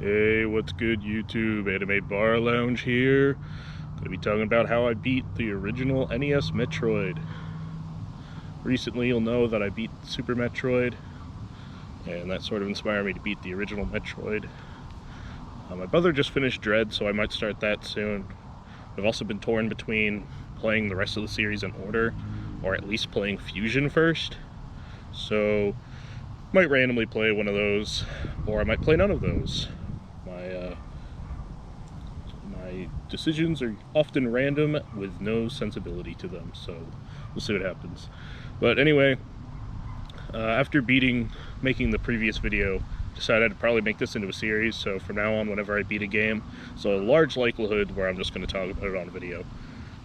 Hey, what's good YouTube? Anime Bar Lounge here. Gonna be talking about how I beat the original NES Metroid. Recently you'll know that I beat Super Metroid, and that sort of inspired me to beat the original Metroid. My brother just finished Dread, so I might start that soon. I've also been torn between playing the rest of the series in order, or at least playing Fusion first. So, might randomly play one of those, or I might play none of those. My decisions are often random with no sensibility to them, so we'll see what happens. But anyway, after making the previous video, decided to probably make this into a series, so from now on, whenever I beat a game, so a large likelihood where I'm just going to talk about it on video.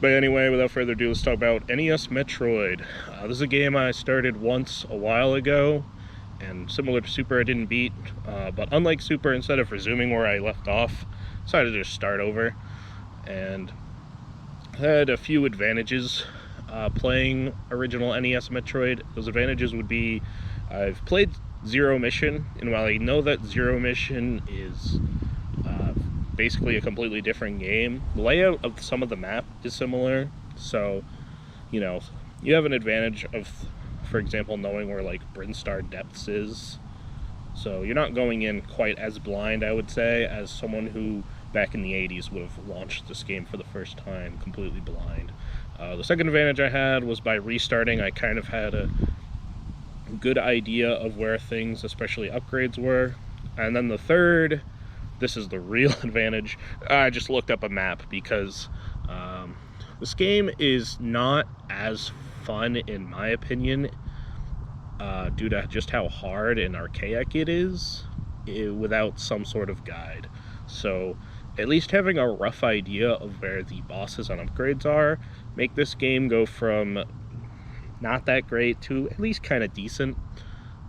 But anyway, without further ado, let's talk about NES Metroid. This is a game I started once a while ago, and similar to Super, I didn't beat, but unlike Super, instead of resuming where I left off, I decided to just start over, and had a few advantages playing original NES Metroid. Those advantages would be, I've played Zero Mission, and while I know that Zero Mission is basically a completely different game, the layout of some of the map is similar, so, you know, you have an advantage of, for example, knowing where, like, Brinstar Depths is. So you're not going in quite as blind, I would say, as someone who, back in the 80s, would have launched this game for the first time completely blind. The second advantage I had was by restarting, I kind of had a good idea of where things, especially upgrades, were. And then the third, this is the real advantage, I just looked up a map because this game is not as fun, in my opinion, due to just how hard and archaic it is without some sort of guide. So at least having a rough idea of where the bosses and upgrades are make this game go from not that great to at least kind of decent.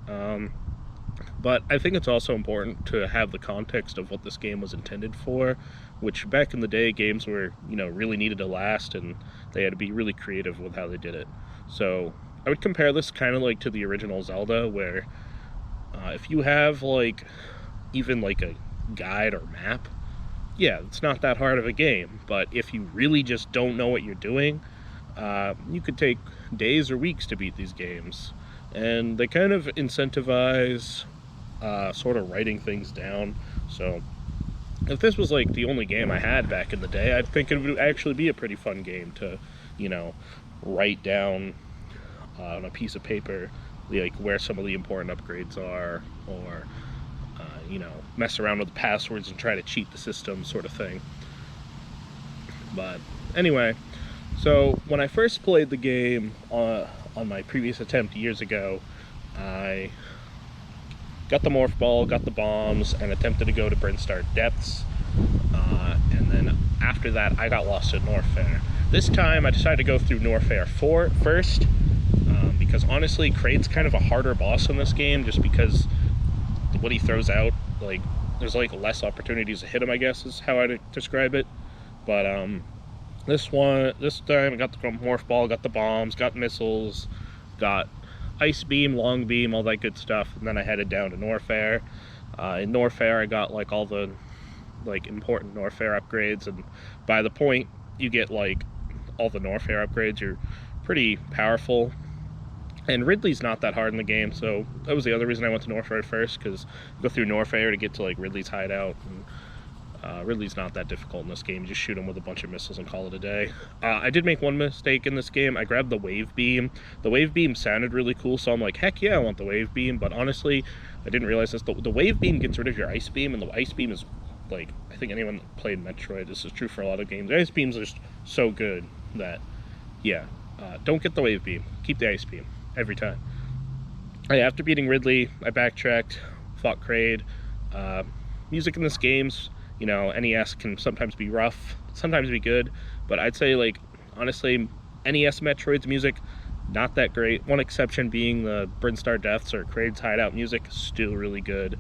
But I think it's also important to have the context of what this game was intended for, which back in the day, games were, really needed to last, and they had to be really creative with how they did it. So I would compare this kind of like to the original Zelda, where if you have even a guide or map, yeah, it's not that hard of a game. But if you really just don't know what you're doing, you could take days or weeks to beat these games. And they kind of incentivize sort of writing things down. So if this was the only game I had back in the day, I think it would actually be a pretty fun game to, write down on a piece of paper, where some of the important upgrades are, or mess around with the passwords and try to cheat the system, sort of thing. But anyway, so when I first played the game on my previous attempt years ago, I got the Morph Ball, got the bombs, and attempted to go to Brinstar Depths, and then after that I got lost at Norfair. This time I decided to go through Norfair first, because honestly Kraids kind of a harder boss in this game, just because what he throws out, there's less opportunities to hit him, I guess is how I'd describe it. But this time I got the Morph Ball, got the bombs, got missiles, got Ice Beam, Long Beam, all that good stuff, and then I headed down to Norfair. In Norfair I got all the important Norfair upgrades, and by the point you get all the Norfair upgrades, you're pretty powerful. And Ridley's not that hard in the game, so that was the other reason I went to Norfair first, because you go through Norfair to get to Ridley's hideout, and Ridley's not that difficult in this game. You just shoot him with a bunch of missiles and call it a day. I did make one mistake in this game. I grabbed the Wave Beam. The Wave Beam sounded really cool, so I'm like, heck yeah, I want the Wave Beam, but honestly, I didn't realize this. The Wave Beam gets rid of your Ice Beam, and the Ice Beam is, I think anyone that played Metroid, this is true for a lot of games, the Ice Beam's just so good that, yeah, don't get the Wave Beam. Keep the Ice Beam. Every time. After beating Ridley, I backtracked, fought Kraid. Music in this game's, NES can sometimes be rough, sometimes be good, but I'd say, honestly, NES Metroid's music, not that great. One exception being the Brinstar Depths or Kraid's hideout music, still really good.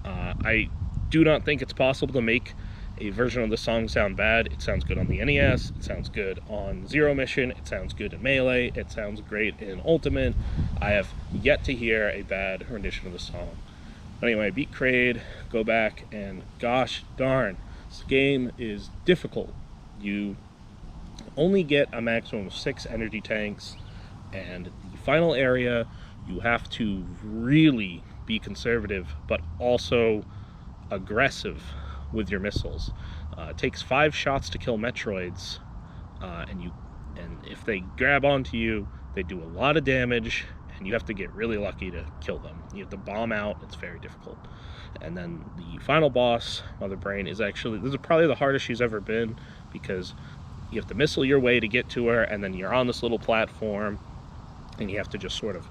I do not think it's possible to make a version of the song sound bad. It sounds good on the NES, it sounds good on Zero Mission, it sounds good in Melee, it sounds great in Ultimate. I have yet to hear a bad rendition of the song. Anyway, I beat Kraid, go back, and gosh darn, this game is difficult. You only get a maximum of 6 energy tanks, and the final area, you have to really be conservative, but also aggressive with your missiles. It takes 5 shots to kill Metroids, and if they grab onto you, they do a lot of damage, and you have to get really lucky to kill them. You have to bomb out, it's very difficult. And then the final boss, Mother Brain, is actually, this is probably the hardest she's ever been, because you have to missile your way to get to her, and then you're on this little platform, and you have to just sort of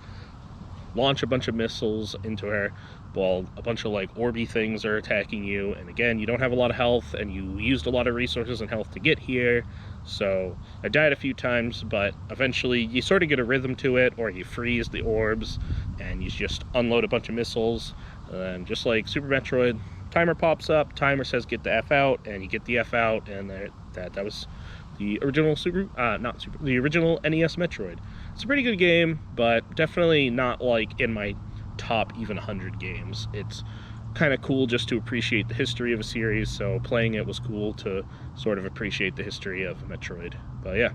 launch a bunch of missiles into her while a bunch of like orby things are attacking you. And again, you don't have a lot of health, and you used a lot of resources and health to get here. So I died a few times, but eventually you sort of get a rhythm to it, or you freeze the orbs and you just unload a bunch of missiles. And just like Super Metroid, timer pops up, timer says get the F out, and you get the F out, and that was the original the original NES Metroid. It's a pretty good game, but definitely not like in my top even 100 games. It's kind of cool just to appreciate the history of a series, so playing it was cool to sort of appreciate the history of Metroid. But yeah,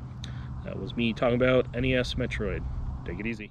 that was me talking about NES Metroid. Take it easy.